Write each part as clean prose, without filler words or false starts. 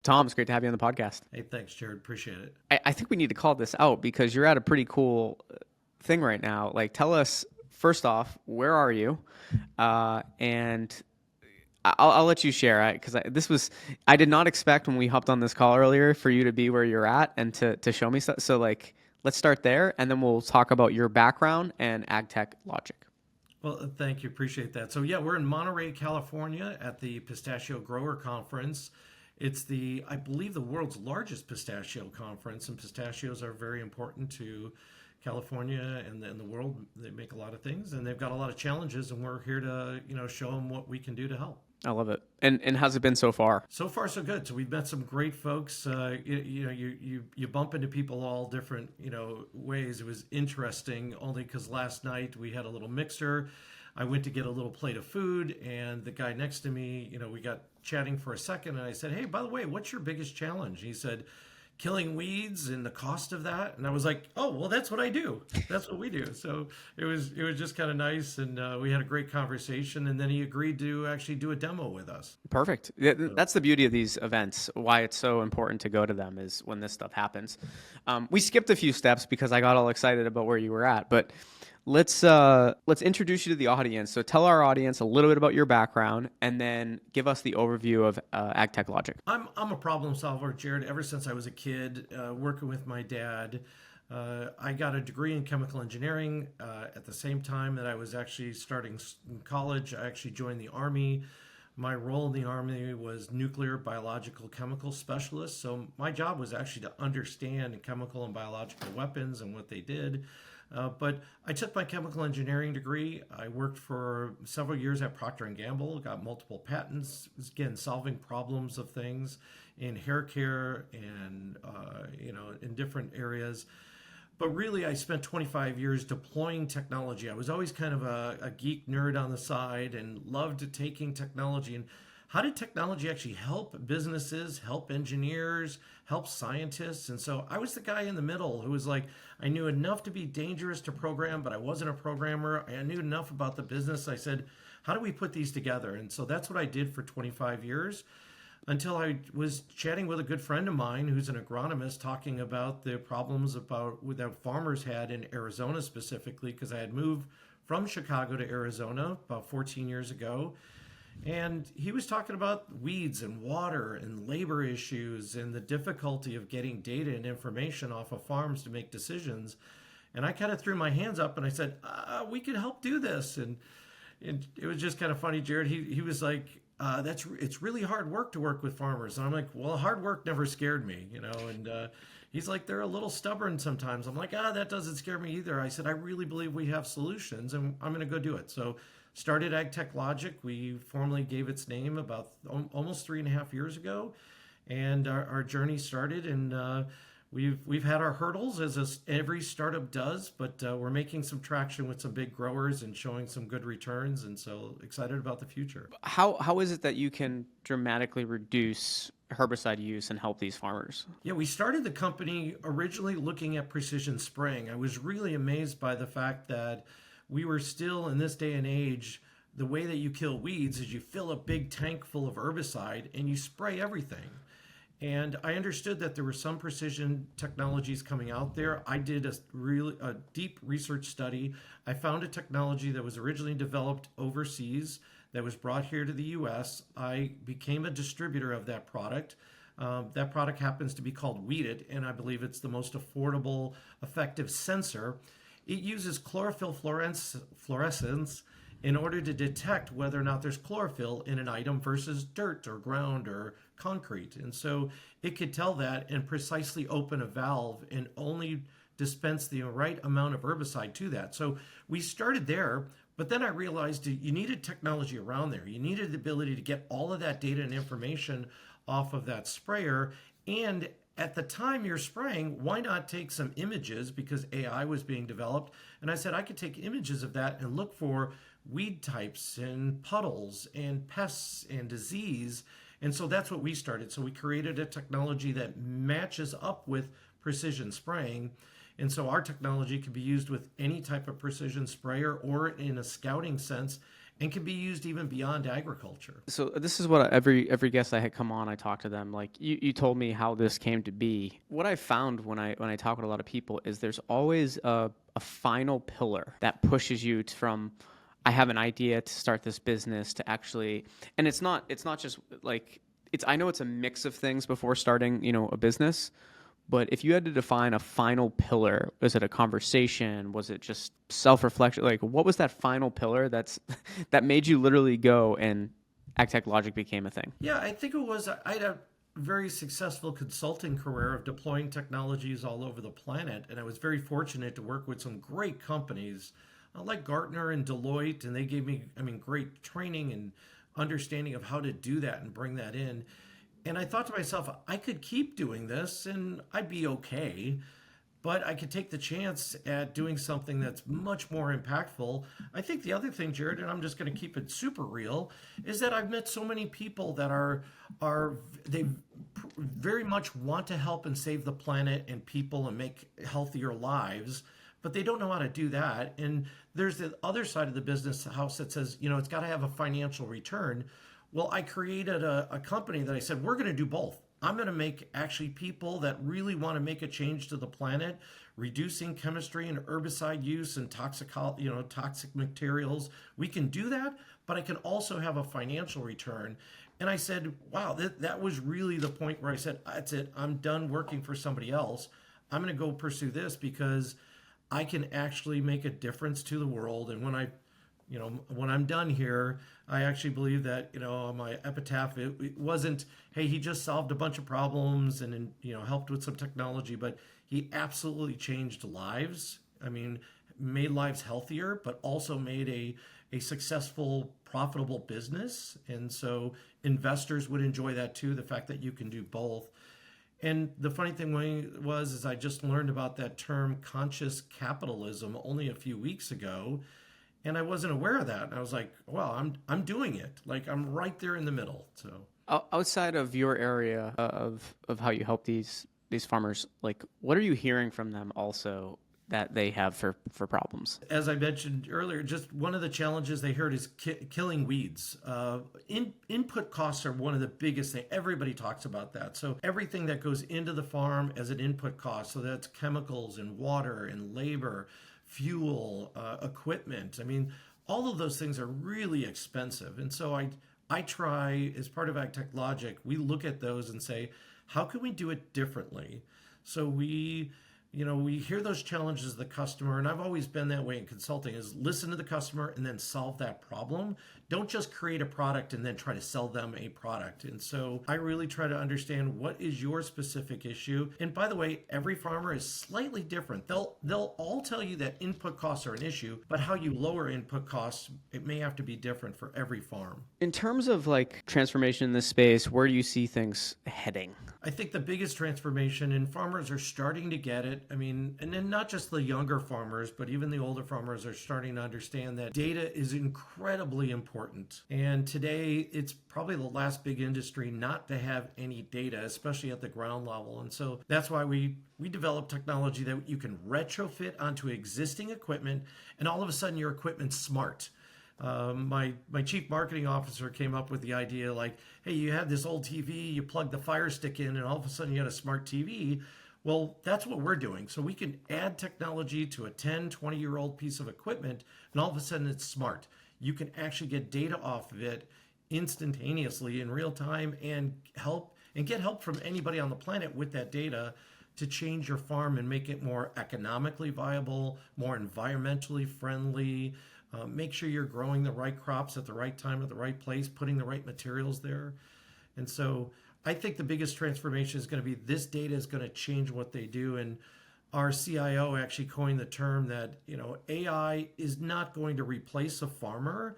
Tom, it's great to have you on the podcast. Hey, thanks, Jared. Appreciate it. I think we need to call this out because you're at a pretty cool thing right now. Like, tell us first off, where are you? And I'll let you share because I did not expect when we hopped on this call earlier for you to be where you're at and to show me stuff. So like, let's start there, and then we'll talk about your background and AgTech Logic. Well, thank you. Appreciate that. So, yeah, we're in Monterey, California at the Pistachio Grower Conference. It's I believe, the world's largest pistachio conference, and pistachios are very important to California and the world. They make a lot of things, and they've got a lot of challenges, and we're here to, show them what we can do to help. I love it. And how's it been so far? So far, so good. So we've met some great folks. You bump into people all different ways. It was interesting only because last night we had a little mixer. I went to get a little plate of food, and the guy next to me, we got chatting for a second, and I said, "Hey, by the way, what's your biggest challenge?" He said, "Killing weeds and the cost of that." And I was like, "Oh, well, that's what I do. That's what we do." So it was just kind of nice, and we had a great conversation. And then he agreed to actually do a demo with us. Perfect. That's the beauty of these events. Why it's so important to go to them is when this stuff happens. We skipped a few steps because I got all excited about where you were at, but let's introduce you to the audience. So tell our audience a little bit about your background, and then give us the overview of AgTechLogic. I'm a problem solver, Jared. Ever since I was a kid, working with my dad, I got a degree in chemical engineering. At the same time that I was actually starting in college, I actually joined the Army. My role in the Army was nuclear, biological, chemical specialist. So my job was actually to understand chemical and biological weapons and what they did. But I took my chemical engineering degree. I worked for several years at Procter and Gamble, got multiple patents, again, solving problems of things in hair care and, in different areas. But really, I spent 25 years deploying technology. I was always kind of a geek nerd on the side and loved taking technology and how did technology actually help businesses, help engineers, help scientists? And so I was the guy in the middle who was like, I knew enough to be dangerous to program, but I wasn't a programmer. I knew enough about the business. I said, how do we put these together? And so that's what I did for 25 years until I was chatting with a good friend of mine who's an agronomist talking about the problems that farmers had in Arizona specifically, because I had moved from Chicago to Arizona about 14 years ago. And he was talking about weeds and water and labor issues and the difficulty of getting data and information off of farms to make decisions. And I kind of threw my hands up and I said, we could help do this. And it was just kind of funny, Jared. He was like, it's really hard work to work with farmers. And I'm like, well, hard work never scared me, and he's like, they're a little stubborn sometimes. I'm like, that doesn't scare me either. I said, I really believe we have solutions and I'm going to go do it. So started AgTechLogic. We formally gave its name about almost 3.5 years ago. And our journey started, and we've had our hurdles as every startup does, but we're making some traction with some big growers and showing some good returns, and so excited about the future. How is it that you can dramatically reduce herbicide use and help these farmers? Yeah, we started the company originally looking at precision spraying. I was really amazed by the fact that we were still in this day and age, the way that you kill weeds is you fill a big tank full of herbicide and you spray everything. And I understood that there were some precision technologies coming out there. I did a deep research study. I found a technology that was originally developed overseas that was brought here to the US. I became a distributor of that product. That product happens to be called Weed It, and I believe it's the most affordable, effective sensor. It uses chlorophyll fluorescence in order to detect whether or not there's chlorophyll in an item versus dirt or ground or concrete. And so it could tell that and precisely open a valve and only dispense the right amount of herbicide to that. So we started there, but then I realized you needed technology around there. You needed the ability to get all of that data and information off of that sprayer. And at the time you're spraying, why not take some images, because AI was being developed. And I said I could take images of that and look for weed types and puddles and pests and disease. And so that's what we started. So we created a technology that matches up with precision spraying. And so our technology can be used with any type of precision sprayer or in a scouting sense. and can be used even beyond agriculture. So this is what every guest I had come on, I talked to them. Like you told me how this came to be. What I found when I talk with a lot of people is there's always a final pillar that pushes you from I have an idea to start this business to actually, and it's not just like it's I know it's a mix of things before starting a business. But if you had to define a final pillar, was it a conversation? Was it just self-reflection? Like, what was that final pillar that made you literally go and AgTechLogic became a thing? Yeah, I think it was. I had a very successful consulting career of deploying technologies all over the planet, and I was very fortunate to work with some great companies like Gartner and Deloitte, and they gave me, great training and understanding of how to do that and bring that in. And I thought to myself, I could keep doing this and I'd be okay, but I could take the chance at doing something that's much more impactful. I think the other thing, Jared, and I'm just going to keep it super real, is that I've met so many people that they very much want to help and save the planet and people and make healthier lives, but they don't know how to do that. And there's the other side of the business house that says, it's got to have a financial return. Well, I created a company that I said, we're going to do both. I'm going to make actually people that really want to make a change to the planet, reducing chemistry and herbicide use and toxic materials. We can do that, but I can also have a financial return. And I said, wow, that was really the point where I said, that's it. I'm done working for somebody else. I'm going to go pursue this because I can actually make a difference to the world. And when I'm done here, I actually believe that, on my epitaph, it wasn't, hey, he just solved a bunch of problems and, helped with some technology, but he absolutely changed lives. Made lives healthier, but also made a successful, profitable business. And so investors would enjoy that too, the fact that you can do both. And the funny thing is I just learned about that term conscious capitalism only a few weeks ago. And I wasn't aware of that. And I was like, well, I'm doing it. Like I'm right there in the middle. So Outside of your area of how you help these farmers, like what are you hearing from them also that they have for problems? as I mentioned earlier, just one of the challenges they heard is killing weeds. Input costs are one of the biggest things. Everybody talks about that. So everything that goes into the farm as an input cost, so that's chemicals and water and labor, fuel, equipment. All of those things are really expensive. And so I try, as part of AgTechLogic, we look at those and say, how can we do it differently? So we hear those challenges of the customer, and I've always been that way in consulting, is listen to the customer and then solve that problem. Don't just create a product and then try to sell them a product. And so I really try to understand what is your specific issue. And by the way, every farmer is slightly different. They'll all tell you that input costs are an issue, but how you lower input costs, it may have to be different for every farm. In terms of like transformation in this space, where do you see things heading? I think the biggest transformation, and farmers are starting to get it. And then not just the younger farmers, but even the older farmers are starting to understand that data is incredibly important. And today, it's probably the last big industry not to have any data, especially at the ground level. And so that's why we develop technology that you can retrofit onto existing equipment, and all of a sudden your equipment's smart. My chief marketing officer came up with the idea like, hey, you had this old TV, you plug the Fire Stick in, and all of a sudden you had a smart TV. Well, that's what we're doing. So we can add technology to a 10, 20-year-old piece of equipment, and all of a sudden it's smart. You can actually get data off of it instantaneously in real time and get help from anybody on the planet with that data to change your farm and make it more economically viable, more environmentally friendly. Make sure you're growing the right crops at the right time at the right place, putting the right materials there. And so I think the biggest transformation is going to be this data is going to change what they do. And our CIO actually coined the term that, AI is not going to replace a farmer,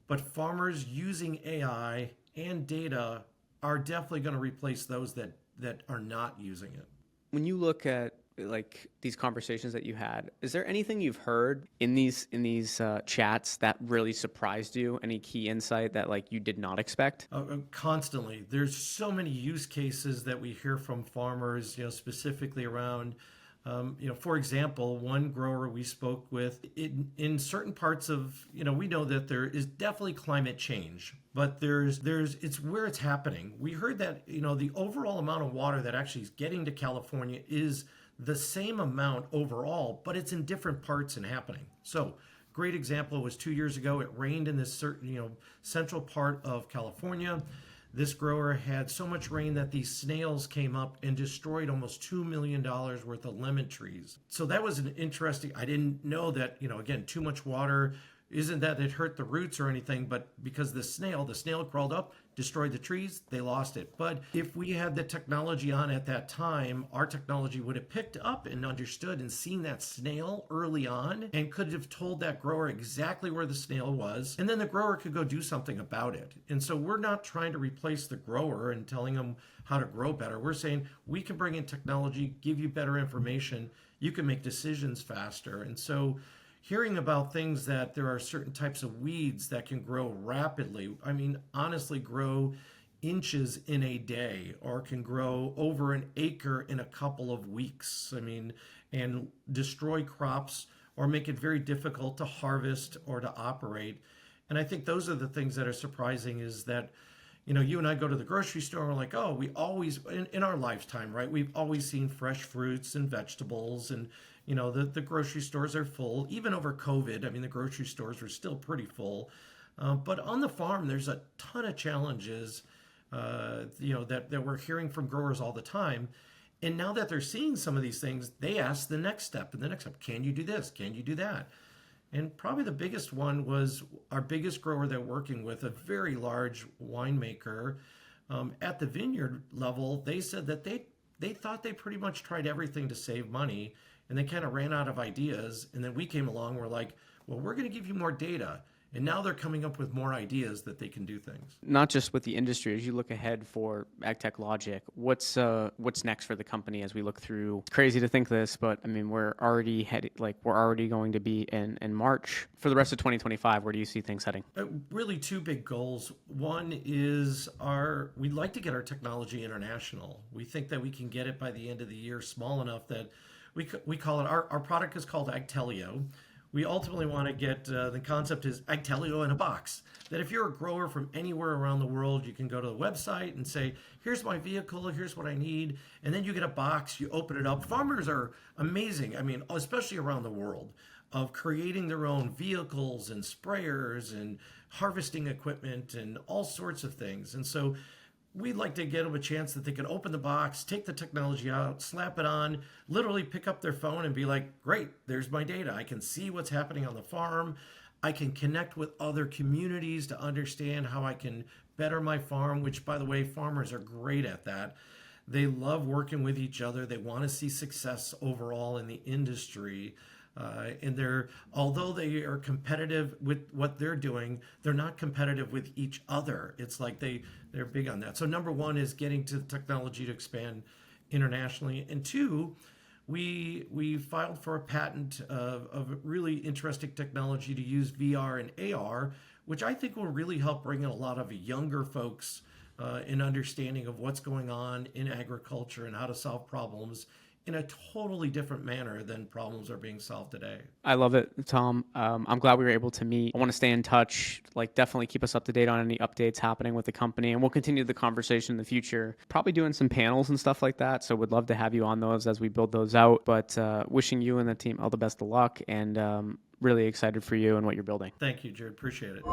but farmers using AI and data are definitely going to replace those that are not using it. When you look at like these conversations that you had, is there anything you've heard in these chats that really surprised you? Any key insight that like you did not expect? Constantly, there's so many use cases that we hear from farmers, specifically around For example, one grower we spoke with in certain parts of, we know that there is definitely climate change, but it's where it's happening. We heard that, the overall amount of water that actually is getting to California is the same amount overall, but it's in different parts and happening. So, great example was 2 years ago. It rained in this certain, central part of California. This grower had so much rain that these snails came up and destroyed almost $2 million worth of lemon trees. So that was an interesting, I didn't know that, again, too much water, isn't that it hurt the roots or anything, but because the snail crawled up, destroyed the trees, they lost it. But if we had the technology on at that time, our technology would have picked up and understood and seen that snail early on and could have told that grower exactly where the snail was. And then the grower could go do something about it. And so we're not trying to replace the grower and telling them how to grow better. We're saying we can bring in technology, give you better information. You can make decisions faster. And so hearing about things that there are certain types of weeds that can grow rapidly. I mean, honestly, grow inches in a day or can grow over an acre in a couple of weeks. I mean, and destroy crops or make it very difficult to harvest or to operate. And I think those are the things that are surprising is that, you and I go to the grocery store and we're like, oh, we always, in our lifetime, right? We've always seen fresh fruits and vegetables and, the grocery stores are full. Even over COVID, I mean, the grocery stores were still pretty full. But on the farm, there's a ton of challenges, that we're hearing from growers all the time. And now that they're seeing some of these things, they ask the next step. And the next step, can you do this? Can you do that? And probably the biggest one was our biggest grower that we're working with, a very large winemaker. At the vineyard level, they said that they thought they pretty much tried everything to save money, and they kind of ran out of ideas. And then we came along, we're like, well, we're going to give you more data. And now they're coming up with more ideas that they can do things. Not just with the industry, as you look ahead for AgTechLogic, what's next for the company as we look through? It's crazy to think this, but I mean, we're already going to be in March. For the rest of 2025, where do you see things heading? Really two big goals. One is we'd like to get our technology international. We think that we can get it by the end of the year small enough that we call it, our product is called AgTelio. We ultimately want to get, the concept is AgTelio in a box. That if you're a grower from anywhere around the world, you can go to the website and say, here's my vehicle, here's what I need. And then you get a box, you open it up. Farmers are amazing, I mean, especially around the world, of creating their own vehicles and sprayers and harvesting equipment and all sorts of things. And so we'd like to get them a chance that they can open the box, take the technology out, slap it on, literally pick up their phone and be like, great, there's my data. I can see what's happening on the farm. I can connect with other communities to understand how I can better my farm, which, by the way, farmers are great at that. They love working with each other. They want to see success overall in the industry. And although they are competitive with what they're doing, they're not competitive with each other. It's like they're big on that. So number one is getting to the technology to expand internationally. And two, we filed for a patent of really interesting technology to use VR and AR, which I think will really help bring in a lot of younger folks in understanding of what's going on in agriculture and how to solve problems in a totally different manner than problems are being solved today. I love it, Tom. I'm glad we were able to meet. I want to stay in touch, definitely keep us up to date on any updates happening with the company, and we'll continue the conversation in the future, probably doing some panels and stuff like that. So would love to have you on those as we build those out, but wishing you and the team all the best of luck, and really excited for you and what you're building. Thank you, Jared. Appreciate it.